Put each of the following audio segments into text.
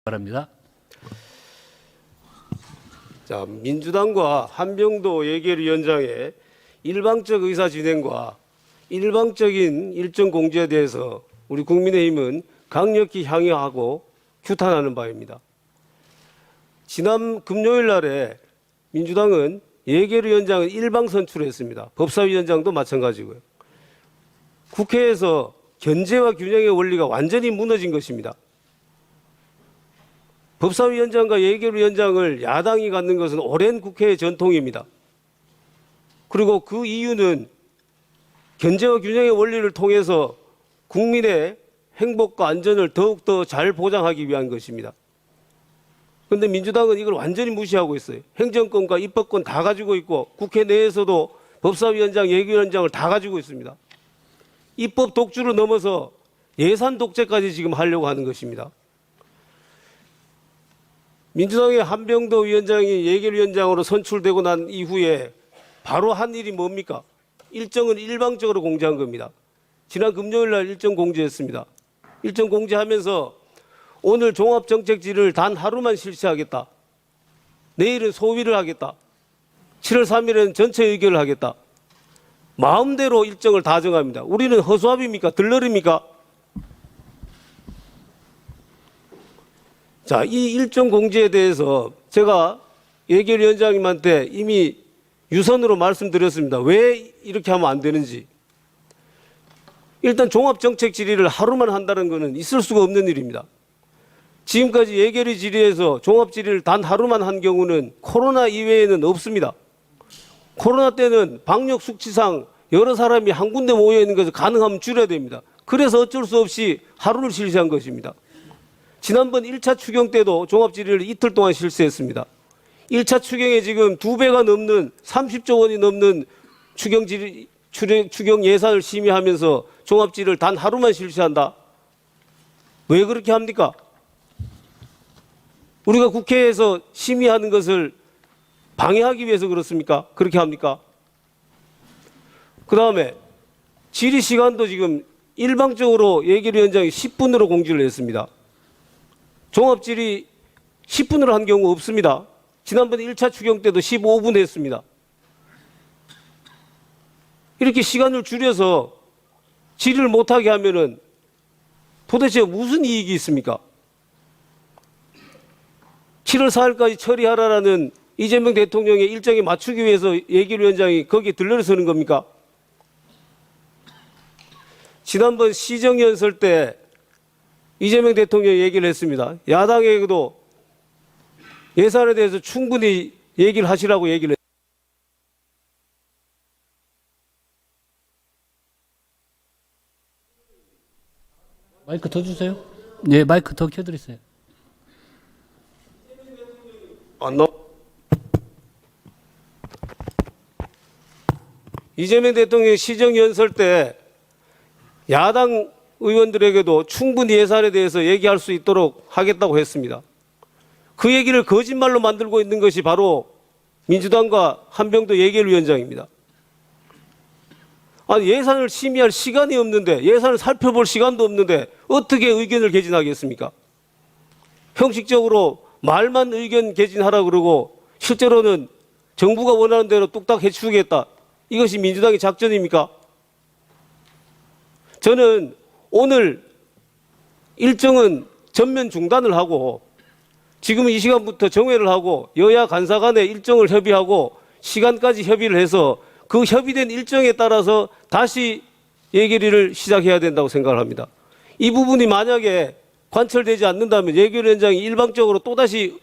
바랍니다. 자, 민주당과 한병도 예결위원장의 일방적 의사 진행과 일방적인 일정 공지에 대해서 우리 국민의힘은 강력히 항의하고 규탄하는 바입니다. 지난 금요일 날에 민주당은 예결위원장을 일방 선출했습니다. 법사위원장도 마찬가지고요. 국회에서 견제와 균형의 원리가 완전히 무너진 것입니다. 법사위원장과 예결위원장을 야당이 갖는 것은 오랜 국회의 전통입니다. 그리고 그 이유는 견제와 균형의 원리를 통해서 국민의 행복과 안전을 더욱더 잘 보장하기 위한 것입니다. 그런데 민주당은 이걸 완전히 무시하고 있어요. 행정권과 입법권 다 가지고 있고 국회 내에서도 법사위원장, 예결위원장을 다 가지고 있습니다. 입법 독주를 넘어서 예산 독재까지 지금 하려고 하는 것입니다. 민주당의 한병도 위원장이 예결위원장으로 선출되고 난 이후에 바로 한 일이 뭡니까? 일정은 일방적으로 공지한 겁니다. 지난 금요일 날 일정 공지했습니다. 일정 공지하면서 오늘 종합정책질을 단 하루만 실시하겠다. 내일은 소위를 하겠다. 7월 3일에는 전체 의결을 하겠다. 마음대로 일정을 다 정합니다. 우리는 허수아비입니까? 들러리입니까? 자, 이 일정 공지에 대해서 제가 예결위원장님한테 이미 유선으로 말씀드렸습니다. 왜 이렇게 하면 안 되는지. 일단 종합정책 질의를 하루만 한다는 것은 있을 수가 없는 일입니다. 지금까지 예결위 질의에서 종합 질의를 단 하루만 한 경우는 코로나 이외에는 없습니다. 코로나 때는 방역 수치상 여러 사람이 한 군데 모여 있는 것을 가능하면 줄여야 됩니다. 그래서 어쩔 수 없이 하루를 실시한 것입니다. 지난번 1차 추경 때도 종합 질의를 이틀 동안 실시했습니다. 1차 추경에 지금 2배가 넘는 30조 원이 넘는 추경 예산을 심의하면서 종합 질의를 단 하루만 실시한다. 왜 그렇게 합니까? 우리가 국회에서 심의하는 것을 방해하기 위해서 그렇습니까? 그렇게 합니까? 그 다음에 질의 시간도 지금 일방적으로 예결위원장이 10분으로 공지를 했습니다. 종합 질의 10분으로 한 경우 없습니다. 지난번 1차 추경 때도 15분 했습니다. 이렇게 시간을 줄여서 질의를 못하게 하면은 도대체 무슨 이익이 있습니까? 7월 4일까지 처리하라라는 이재명 대통령의 일정에 맞추기 위해서 예결위원장이 거기에 들러서는 겁니까? 지난번 시정연설 때 이재명 대통령이 얘기를 했습니다. 야당에게도 예산에 대해서 충분히 얘기를 하시라고 얘기를 했습니다. 마이크 더 주세요. 네, 마이크 더 켜드리세요. 이재명 대통령이 시정연설 때 야당 의원들에게도 충분히 예산에 대해서 얘기할 수 있도록 하겠다고 했습니다. 그 얘기를 거짓말로 만들고 있는 것이 바로 민주당과 한병도 예결위원장입니다. 아니, 예산을 심의할 시간이 없는데, 예산을 살펴볼 시간도 없는데 어떻게 의견을 개진하겠습니까? 형식적으로 말만 의견 개진하라 그러고 실제로는 정부가 원하는 대로 뚝딱 해주겠다. 이것이 민주당의 작전입니까? 저는 오늘 일정은 전면 중단을 하고 지금 이 시간부터 정회를 하고 여야 간사 간에 일정을 협의하고 시간까지 협의를 해서 그 협의된 일정에 따라서 다시 예결위를 시작해야 된다고 생각을 합니다. 이 부분이 만약에 관철되지 않는다면 예결위원장이 일방적으로 또다시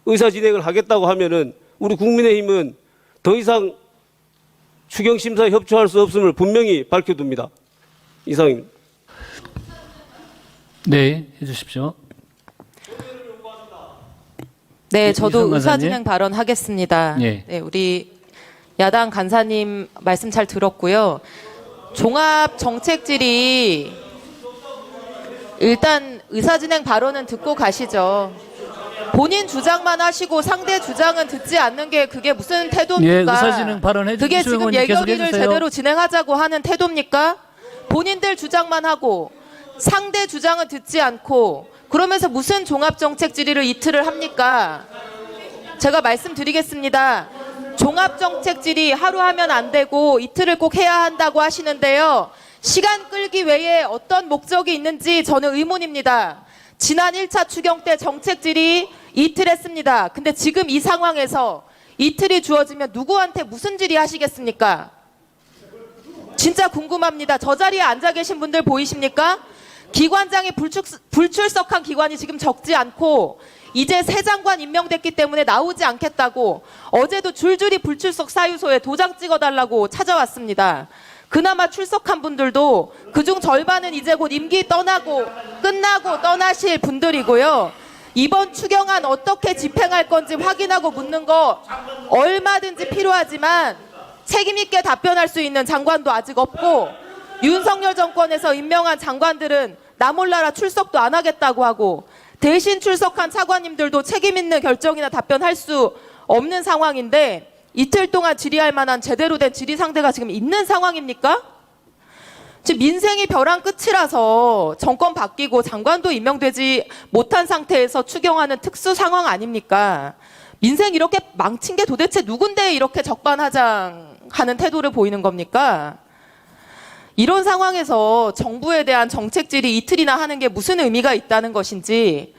의사진행을 하겠다고 하면은 우리 국민의힘은 더 이상 추경심사에 협조할 수 없음을 분명히 밝혀둡니다. 이상입니다. 네, 해주십시오. 네, 저도 이성 간사님. 의사진행 발언하겠습니다. 예. 네, 우리 야당 간사님 말씀 잘 들었고요. 종합정책질의 일단 의사진행 발언은 듣고 가시죠. 본인 주장만 하시고 상대 주장은 듣지 않는 게 그게 무슨 태도입니까? 예, 의사진행 발언해 주시죠. 그게 지금 의원님 계속 예결위를 해주세요. 제대로 진행하자고 하는 태도입니까? 본인들 주장만 하고 상대 주장은 듣지 않고 그러면서 무슨 종합정책 질의를 이틀을 합니까? 제가 말씀드리겠습니다. 종합정책 질의 하루 하면 안 되고 이틀을 꼭 해야 한다고 하시는데요. 시간 끌기 외에 어떤 목적이 있는지 저는 의문입니다. 지난 1차 추경 때 정책 질의 이틀 했습니다. 근데 지금 이 상황에서 이틀이 주어지면 누구한테 무슨 질의 하시겠습니까? 진짜 궁금합니다. 저 자리에 앉아 계신 분들 보이십니까? 기관장이 불출석한 기관이 지금 적지 않고 이제 새 장관 임명됐기 때문에 나오지 않겠다고 어제도 줄줄이 불출석 사유소에 도장 찍어달라고 찾아왔습니다. 그나마 출석한 분들도 그중 절반은 이제 곧 임기 끝나고 떠나실 분들이고요. 이번 추경안 어떻게 집행할 건지 확인하고 묻는 거 얼마든지 필요하지만 책임 있게 답변할 수 있는 장관도 아직 없고 윤석열 정권에서 임명한 장관들은 나 몰라라 출석도 안 하겠다고 하고 대신 출석한 차관님들도 책임 있는 결정이나 답변할 수 없는 상황인데 이틀 동안 질의할 만한 제대로 된 질의 상대가 지금 있는 상황입니까? 지금 민생이 벼랑 끝이라서 정권 바뀌고 장관도 임명되지 못한 상태에서 추경하는 특수 상황 아닙니까? 민생 이렇게 망친 게 도대체 누군데 이렇게 적반하장하는 태도를 보이는 겁니까? 이런 상황에서 정부에 대한 정책 질의 이틀이나 하는 게 무슨 의미가 있다는 것인지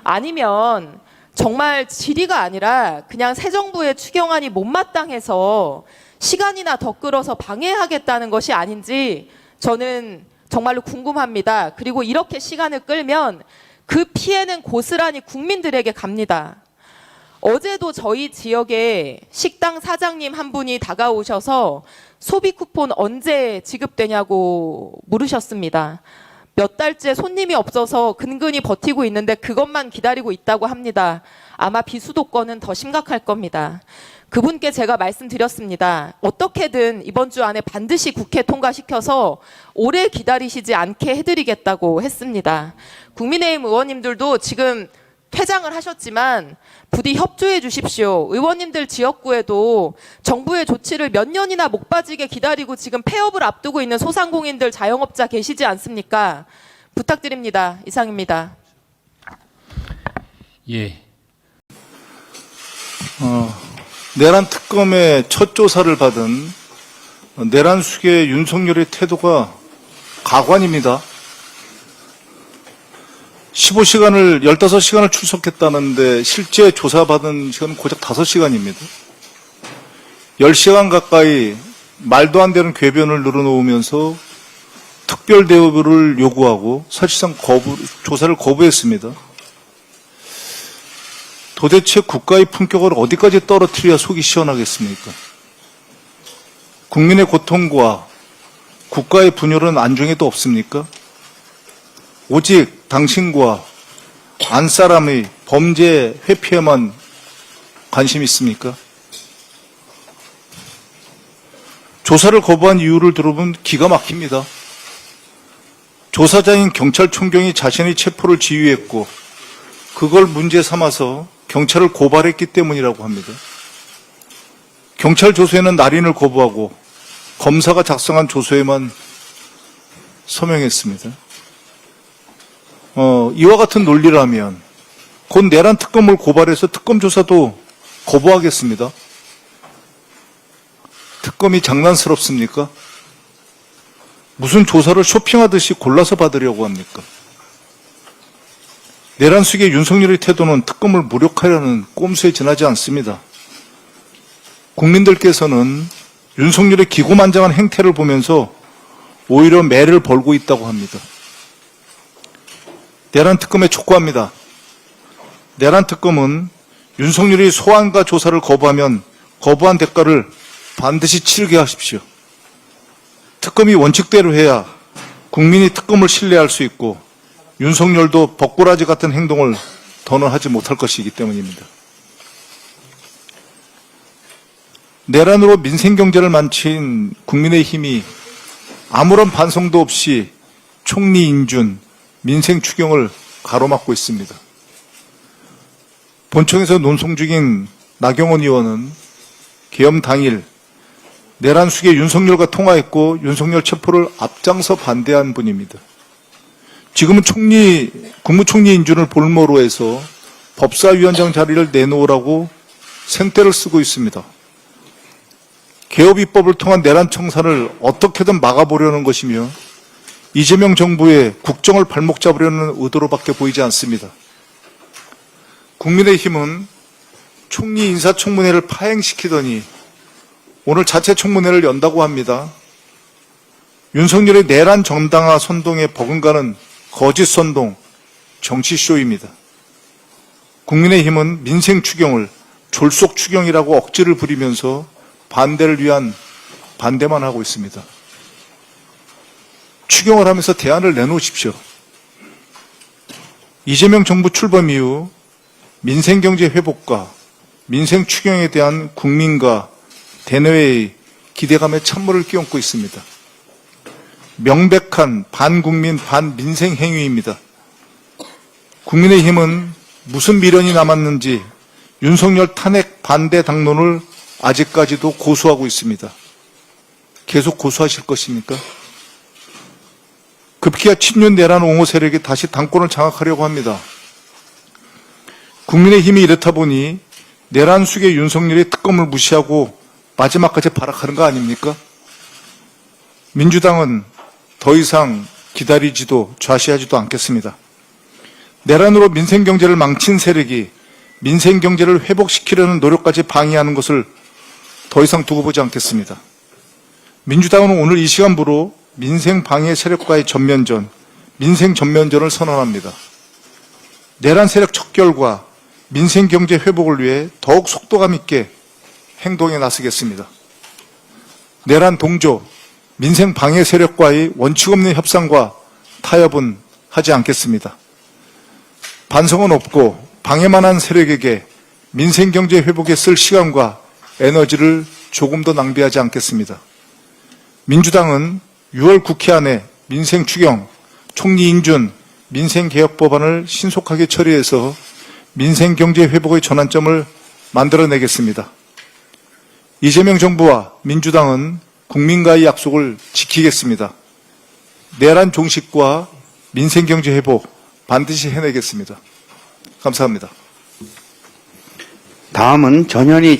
아니면 정말 질의가 아니라 그냥 새 정부의 추경안이 못마땅해서 시간이나 더 끌어서 방해하겠다는 것이 아닌지 저는 정말로 궁금합니다. 그리고 이렇게 시간을 끌면 그 피해는 고스란히 국민들에게 갑니다. 어제도 저희 지역에 식당 사장님 한 분이 다가오셔서 소비 쿠폰 언제 지급되냐고 물으셨습니다. 몇 달째 손님이 없어서 근근히 버티고 있는데 그것만 기다리고 있다고 합니다. 아마 비수도권은 더 심각할 겁니다. 그분께 제가 말씀드렸습니다. 어떻게든 이번 주 안에 반드시 국회 통과시켜서 오래 기다리시지 않게 해드리겠다고 했습니다. 국민의힘 의원님들도 지금 퇴장을 하셨지만 부디 협조해 주십시오. 의원님들 지역구에도 정부의 조치를 몇 년이나 목 빠지게 기다리고 지금 폐업을 앞두고 있는 소상공인들 자영업자 계시지 않습니까? 부탁드립니다. 이상입니다. 예. 내란 특검의 첫 조사를 받은 내란 수계 윤석열의 태도가 가관입니다. 15시간을, 15시간을 출석했다는데 실제 조사받은 시간은 고작 5시간입니다. 10시간 가까이 말도 안 되는 궤변을 늘어놓으면서 특별 대우를 요구하고 사실상 조사를 거부했습니다. 도대체 국가의 품격을 어디까지 떨어뜨려야 속이 시원하겠습니까? 국민의 고통과 국가의 분열은 안중에도 없습니까? 오직 당신과 안사람의 범죄 회피에만 관심이 있습니까? 조사를 거부한 이유를 들어보면 기가 막힙니다. 조사자인 경찰총경이 자신의 체포를 지휘했고 그걸 문제 삼아서 경찰을 고발했기 때문이라고 합니다. 경찰 조서에는 날인을 거부하고 검사가 작성한 조서에만 서명했습니다. 이와 같은 논리라면 곧 내란 특검을 고발해서 특검 조사도 거부하겠습니다. 특검이 장난스럽습니까? 무슨 조사를 쇼핑하듯이 골라서 받으려고 합니까? 내란 수계 윤석열의 태도는 특검을 무력화하려는 꼼수에 지나지 않습니다. 국민들께서는 윤석열의 기고만장한 행태를 보면서 오히려 매를 벌고 있다고 합니다. 내란 특검에 촉구합니다. 내란 특검은 윤석열이 소환과 조사를 거부하면 거부한 대가를 반드시 치르게 하십시오. 특검이 원칙대로 해야 국민이 특검을 신뢰할 수 있고 윤석열도 벚꼬라지 같은 행동을 더는 하지 못할 것이기 때문입니다. 내란으로 민생경제를 망친 국민의힘이 아무런 반성도 없이 총리 인준, 민생 추경을 가로막고 있습니다. 본청에서 논송 중인 나경원 의원은 계엄 당일 내란 수계 윤석열과 통화했고 윤석열 체포를 앞장서 반대한 분입니다. 지금은 국무총리 인준을 볼모로 해서 법사위원장 자리를 내놓으라고 생떼를 쓰고 있습니다. 개업 입법을 통한 내란 청산을 어떻게든 막아보려는 것이며 이재명 정부의 국정을 발목 잡으려는 의도로밖에 보이지 않습니다. 국민의힘은 총리 인사청문회를 파행시키더니 오늘 자체 청문회를 연다고 합니다. 윤석열의 내란 정당화 선동에 버금가는 거짓 선동, 정치쇼입니다. 국민의힘은 민생 추경을 졸속 추경이라고 억지를 부리면서 반대를 위한 반대만 하고 있습니다. 추경을 하면서 대안을 내놓으십시오. 이재명 정부 출범 이후 민생경제 회복과 민생 추경에 대한 국민과 대내외의 기대감에 찬물을 끼얹고 있습니다. 명백한 반국민, 반민생 행위입니다. 국민의힘은 무슨 미련이 남았는지 윤석열 탄핵 반대 당론을 아직까지도 고수하고 있습니다. 계속 고수하실 것입니까? 급기야 친윤 내란 옹호 세력이 다시 당권을 장악하려고 합니다. 국민의힘이 이렇다 보니 내란 수계 윤석열이 특검을 무시하고 마지막까지 발악하는 거 아닙니까? 민주당은 더 이상 기다리지도 좌시하지도 않겠습니다. 내란으로 민생경제를 망친 세력이 민생경제를 회복시키려는 노력까지 방해하는 것을 더 이상 두고 보지 않겠습니다. 민주당은 오늘 이 시간부로 민생 방해 세력과의 전면전, 민생 전면전을 선언합니다. 내란 세력 척결과 민생 경제 회복을 위해 더욱 속도감 있게 행동에 나서겠습니다. 내란 동조, 민생 방해 세력과의 원칙 없는 협상과 타협은 하지 않겠습니다. 반성은 없고 방해만 한 세력에게 민생 경제 회복에 쓸 시간과 에너지를 조금 더 낭비하지 않겠습니다. 민주당은 6월 국회 안에 민생 추경, 총리 인준, 민생개혁 법안을 신속하게 처리해서 민생경제 회복의 전환점을 만들어내겠습니다. 이재명 정부와 민주당은 국민과의 약속을 지키겠습니다. 내란 종식과 민생경제 회복 반드시 해내겠습니다. 감사합니다. 다음은 전현희